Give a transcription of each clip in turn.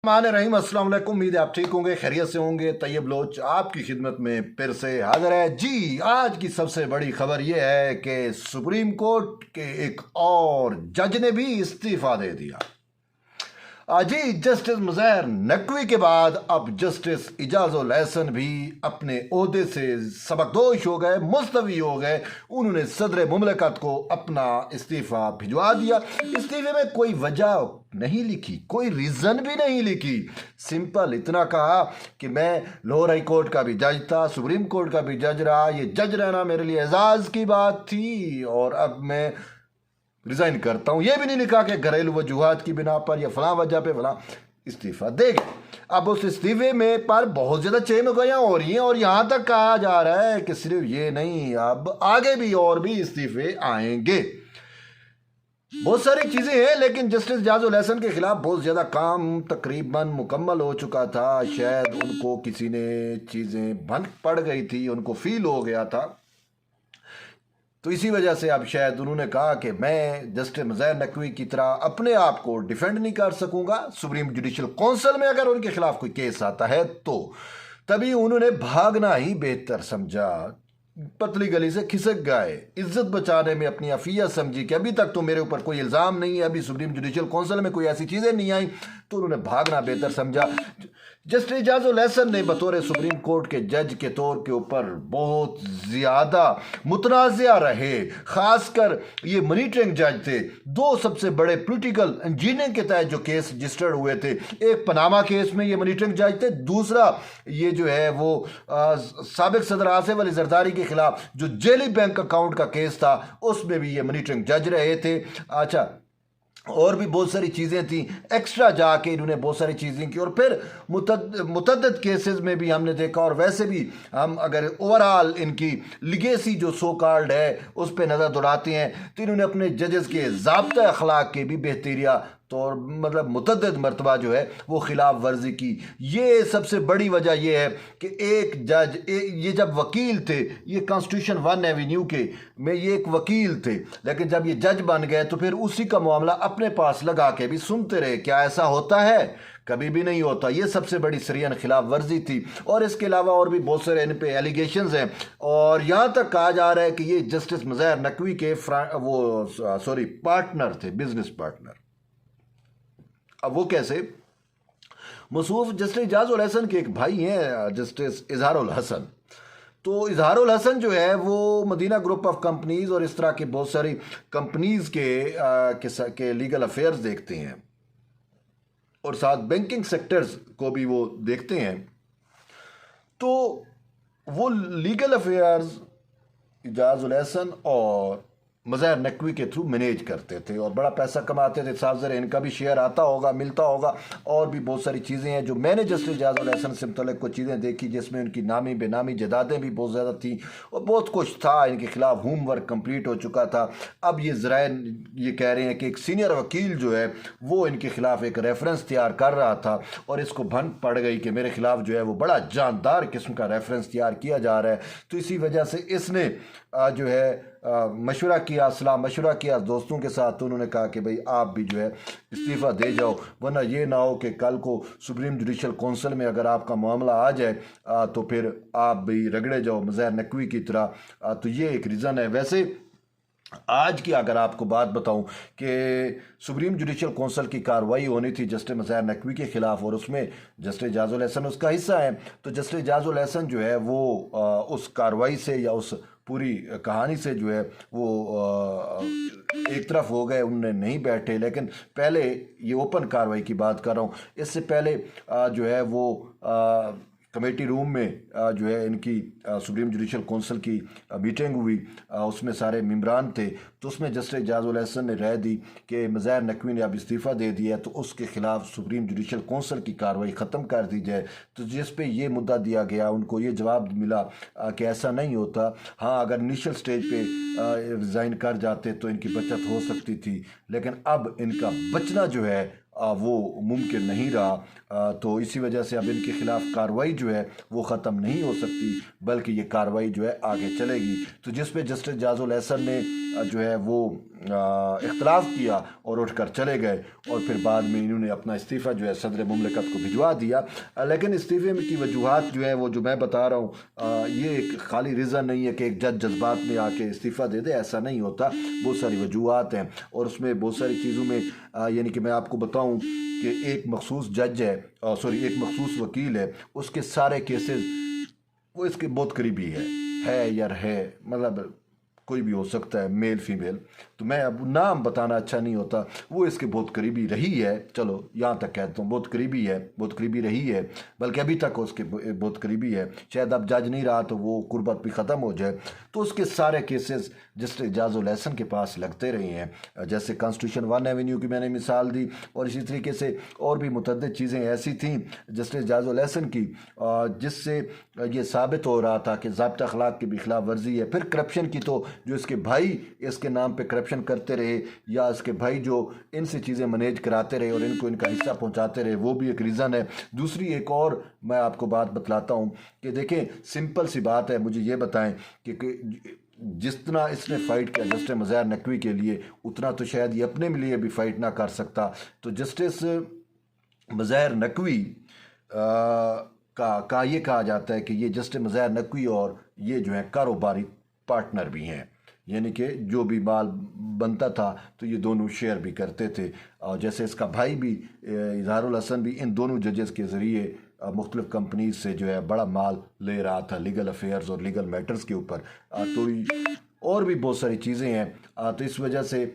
रहीम अस्सलाम वालेकुम। उम्मीद है आप ठीक होंगे, खैरियत से होंगे। तैयब लोच आपकी खिदमत में फिर से हाजिर है जी। आज की सबसे बड़ी खबर यह है कि सुप्रीम कोर्ट के एक और जज ने भी इस्तीफा दे दिया। जी, जस्टिस मुज़ैर नकवी के बाद अब जस्टिस इजाज़ुल एहसन भी अपने ओहदे से सबकदोश हो गए, मुस्तवी हो गए। उन्होंने सदर मुमलकत को अपना इस्तीफ़ा भिजवा दिया। इस्तीफे में कोई वजह नहीं लिखी, कोई रीज़न भी नहीं लिखी। सिंपल इतना कहा कि मैं लोअर हाई कोर्ट का भी जज था, सुप्रीम कोर्ट का भी जज रहा, ये जज रहना मेरे लिए एजाज़ की बात थी और अब मैं रिज़ाइन करता हूँ। ये भी नहीं लिखा कि घरेलू वजूहात की बिना पर या फलां वजह पे फलां इस्तीफ़ा दे गए। अब उस इस्तीफे में पर बहुत ज़्यादा चेमगोयां हो रही हैं और यहाँ तक कहा जा रहा है कि सिर्फ ये नहीं, अब आगे भी और भी इस्तीफे आएंगे। बहुत सारी चीज़ें हैं, लेकिन जस्टिस इजाज़ुल एहसन के खिलाफ बहुत ज़्यादा काम तकरीबन मुकम्मल हो चुका था। शायद उनको किसी ने चीज़ें भनक पड़ गई थी, उनको फील हो गया था, तो इसी वजह से अब शायद उन्होंने कहा कि मैं जस्टिस मुज़ैर नकवी की तरह अपने आप को डिफेंड नहीं कर सकूंगा। सुप्रीम जुडिशल काउंसिल में अगर उनके खिलाफ कोई केस आता है तो तभी उन्होंने भागना ही बेहतर समझा। पतली गली से खिसक गए, इज्जत बचाने में अपनी अफियत समझी कि अभी तक तो मेरे ऊपर कोई इल्ज़ाम नहीं है, अभी सुप्रीम जुडिशल काउंसिल में कोई ऐसी चीज़ें नहीं आई, तो उन्होंने भागना बेहतर समझा। जस्टिस इजाज़ुल एहसन ने बतौर सुप्रीम कोर्ट के जज के तौर के ऊपर बहुत ज़्यादा मुतनाज़ा रहे। ख़ासकर ये मॉनिटरिंग जज थे। दो सबसे बड़े पॉलिटिकल इंजीनियरिंग के तहत जो केस रजिस्टर्ड हुए थे, एक पनामा केस में ये मॉनिटरिंग जज थे, दूसरा ये जो है वो साबिक सदर आसिफ अली जरदारी के खिलाफ जो जेली बैंक अकाउंट का केस था, उसमें भी ये मॉनिटरिंग जज रहे थे। अच्छा, और भी बहुत सारी चीज़ें थी, एक्स्ट्रा जाके इन्होंने बहुत सारी चीज़ें की। और फिर मुतअद्दिद केसेस में भी हमने देखा, और वैसे भी हम अगर ओवरऑल इनकी लिगेसी जो सो कॉल्ड है उस पर नज़र दौड़ाते हैं तो इन्होंने अपने जजेस के ज़ाब्ता अखलाक के भी बेहतरिया तो मतलब मुतअद्दिद मरतबा जो है वो खिलाफ वर्जी की। ये सबसे बड़ी वजह यह है कि एक जज ये जब वकील थे, ये कॉन्स्टिट्यूशन 1 एवेन्यू के में ये एक वकील थे, लेकिन जब ये जज बन गए तो फिर उसी का मामला अपने पास लगा के भी सुनते रहे। क्या ऐसा होता है? कभी भी नहीं होता। ये सबसे बड़ी सरियन खिलाफ वर्जी थी। और इसके अलावा और भी बहुत सारे इन पे एलिगेशंस हैं, और यहाँ तक कहा जा रहा है कि ये जस्टिस मुज़ैर नकवी के पार्टनर थे, बिजनेस पार्टनर। अब वो कैसे? मसूफ जस्टिस इजाज़ुल एहसन के एक भाई हैं जस्टिस इजहारुल हसन। तो इजहारुल हसन जो है वो मदीना ग्रुप ऑफ कंपनीज और इस तरह की बहुत सारी कंपनीज के लीगल अफेयर्स देखते हैं और साथ बैंकिंग सेक्टर्स को भी वो देखते हैं। तो वो लीगल अफेयर्स इजाज़ुल एहसन और मुज़ैर नकवी के थ्रू मैनेज करते थे और बड़ा पैसा कमाते थे। साफ ज़रा इनका भी शेयर आता होगा, मिलता होगा। और भी बहुत सारी चीज़ें हैं जो मैंने जस्टिस इजाज़ुल एहसन से मुतल्लिक़ कुछ चीज़ें देखी, जिसमें उनकी नामी बेनामी जायदादें भी बहुत ज़्यादा थी और बहुत कुछ था। इनके खिलाफ होमवर्क कंप्लीट हो चुका था। अब ये ज़राए ये कह रहे हैं कि एक सीनियर वकील जो है वो इनके खिलाफ एक रेफरेंस तैयार कर रहा था और इसको भनक पड़ गई कि मेरे खिलाफ जो है वो बड़ा जानदार किस्म का रेफरेंस तैयार किया जा रहा है। तो इसी वजह से इसने जो है मशवरा किया, सलाह मशवरा किया दोस्तों के साथ। तो उन्होंने कहा कि भाई आप भी जो है इस्तीफ़ा दे जाओ, वरना ये ना हो कि कल को सुप्रीम जुडिशल काउंसिल में अगर आपका मामला आ जाए तो फिर आप भी रगड़े जाओ मुज़ैर नकवी की तरह। तो ये एक रीज़न है। वैसे आज की अगर आपको बात बताऊं कि सुप्रीम जुडिशल काउंसिल की कार्रवाई होनी थी जस्टिस मुज़ैर नकवी के खिलाफ और उसमें जस्टिस इजाज़ुल एहसन उसका हिस्सा है। तो जस्टिस इजाज़ुल एहसन जो है वो उस कार्रवाई से या उस पूरी कहानी से जो है वो एक तरफ हो गए, उनने नहीं बैठे। लेकिन पहले ये ओपन कार्रवाई की बात कर रहा हूँ, इससे पहले जो है वो कमेटी रूम में जो है इनकी सुप्रीम जुडिशल काउंसिल की मीटिंग हुई, उसमें सारे मेंबरान थे। तो उसमें जस्टिस इजाज़ुल एहसन ने राय दी कि मुज़ैर नकवी ने अब इस्तीफ़ा दे दिया है तो उसके खिलाफ सुप्रीम जुडिशल काउंसिल की कार्रवाई ख़त्म कर दी जाए। तो जिस पे ये मुद्दा दिया गया, उनको ये जवाब मिला कि ऐसा नहीं होता। हाँ, अगर इनिशियल स्टेज पे रिज़ाइन कर जाते तो इनकी बचत हो सकती थी, लेकिन अब इनका बचना जो है वो मुमकिन नहीं रहा। तो इसी वजह से अब इनके ख़िलाफ़ कार्रवाई जो है वो ख़त्म नहीं हो सकती, बल्कि ये कार्रवाई जो है आगे चलेगी। तो जिस पे जस्टिस जाजुल एहसन ने जो है वो इख्तलाफ किया और उठकर चले गए, और फिर बाद में इन्होंने अपना इस्तीफ़ा जो है सदर मुमलिकत को भिजवा दिया। लेकिन इस्तीफ़े की वजूहात जो है वो जो मैं बता रहा हूँ, ये एक खाली रीज़न नहीं है कि एक जज जज्बात में आके इस्तीफ़ा दे दे, ऐसा नहीं होता। बहुत सारी वजूहात हैं और उसमें बहुत सारी चीज़ों में यानी कि मैं आपको बताऊँ कि एक मखसूस जज है, एक मखसूस वकील है, उसके सारे केसेस वो इसके बहुत करीबी है या है, मतलब कोई भी हो सकता है, मेल फीमेल। तो मैं अब नाम बताना अच्छा नहीं होता, वो इसके बहुत करीबी रही है, चलो यहाँ तक कहता हूँ, बहुत करीबी है, बहुत करीबी रही है, बल्कि अभी तक उसके बहुत करीबी है। शायद अब जज नहीं रहा तो वो कुर्बत भी ख़त्म हो जाए। तो उसके सारे केसेस जस्टिस जाजुल एहसन के पास लगते रहे हैं। जैसे कॉन्स्टिट्यूशन 1 एवेन्यू की मैंने मिसाल दी, और इसी तरीके से और भी मुतअद्दिद चीज़ें ऐसी थीं जस्टिस जाजुल एहसन की, जिससे ये साबित हो रहा था कि ज़ाब्ता अखलाक की भी खिलाफ वर्जी है। फिर करप्शन की, तो जो इसके भाई इसके नाम पे करप्शन करते रहे, या इसके भाई जो इनसे चीज़ें मैनेज कराते रहे और इनको इनका हिस्सा पहुंचाते रहे, वो भी एक रीज़न है। दूसरी एक और मैं आपको बात बतलाता हूं कि देखें, सिंपल सी बात है, मुझे ये बताएं कि जितना इसने फ़ाइट किया जस्टिस मज़ाहिर नकवी के लिए, उतना तो शायद ये अपने लिए भी फ़ाइट ना कर सकता। तो जस्टिस मज़ाहिर नकवी का ये कहा जाता है कि ये जस्टिस मज़ाहिर नकवी और ये जो है कारोबारी पार्टनर भी हैं, यानी कि जो भी माल बनता था तो ये दोनों शेयर भी करते थे। और जैसे इसका भाई भी इजहारुल हसन भी इन दोनों जजेस के ज़रिए मुख्तलिफ़ कंपनीज से जो है बड़ा माल ले रहा था, लीगल अफेयर्स और लीगल मैटर्स के ऊपर। तो और भी बहुत सारी चीज़ें हैं। तो इस वजह से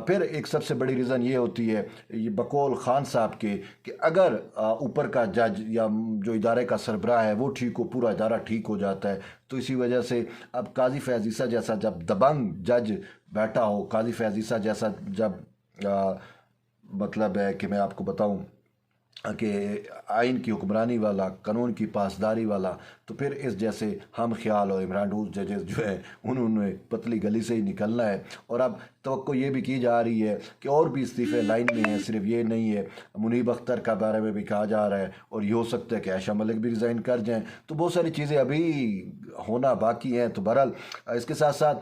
फिर एक सबसे बड़ी रीज़न ये होती है, ये बकौल ख़ान साहब के, कि अगर ऊपर का जज या जो इदारे का सरबराह है वो ठीक हो, पूरा इदारा ठीक हो जाता है। तो इसी वजह से अब काजी फैज़ ईसा जैसा जब दबंग जज बैठा हो, काजी फैज़ ईसा जैसा जब मतलब है कि मैं आपको बताऊं कि आइन की हुक्मरानी वाला, कानून की पासदारी वाला, तो फिर इस जैसे हम ख्याल और इमरान रूस जजेस जो है उन्होंने पतली गली से ही निकलना है। और अब तवक्को ये भी की जा रही है कि और भी इस्तीफ़े लाइन में हैं, सिर्फ ये नहीं है। मुनीब अख्तर का बारे में भी कहा जा रहा है, और ये हो सकता है कि आयशा मलिक भी रिज़ाइन कर जाएँ। तो बहुत सारी चीज़ें अभी होना बाकी हैं। तो बहरहाल इसके साथ साथ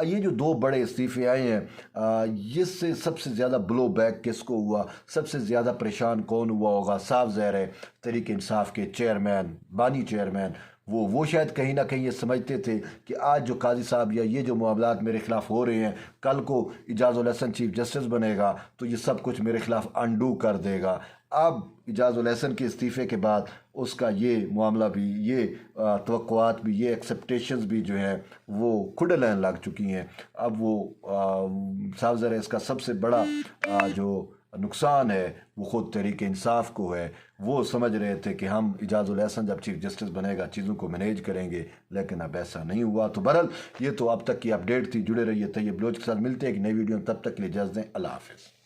ये जो दो बड़े इस्तीफ़े आए हैं, इससे सबसे ज़्यादा ब्लो बैक किसको हुआ, सबसे ज़्यादा परेशान कौन हुआ होगा? साफ ज़ाहिर है तहरीक इंसाफ के चेयरमैन, बानी चेयरमैन, वो शायद कहीं ना कहीं ये समझते थे कि आज जो काजी साहब या ये जो मामलात मेरे ख़िलाफ़ हो रहे हैं, कल को इजाज़ुल हसन चीफ जस्टिस बनेगा तो ये सब कुछ मेरे ख़िलाफ़ अनडू कर देगा। अब इजाज़ुल हसन के इस्तीफ़े के बाद उसका ये मामला भी, ये तवक्कुआत भी, ये एक्सेप्टेशंस भी जो हैं वो खुडे लाइन लग चुकी हैं। अब वो साफ ज़रा इसका सबसे बड़ा जो नुकसान है वो ख़ुद तहरीक इंसाफ को है। वो समझ रहे थे कि हम इजाज़ुल हसन जब चीफ जस्टिस बनेगा चीज़ों को मैनेज करेंगे, लेकिन अब ऐसा नहीं हुआ। तो बहरहाल ये तो अब तक की अपडेट थी। जुड़े रहिए तैयब बलोच के साथ। मिलते हैं एक नई वीडियो में, तब तक के लिए इजाज़त दें। अल्लाह हाफ़िज़।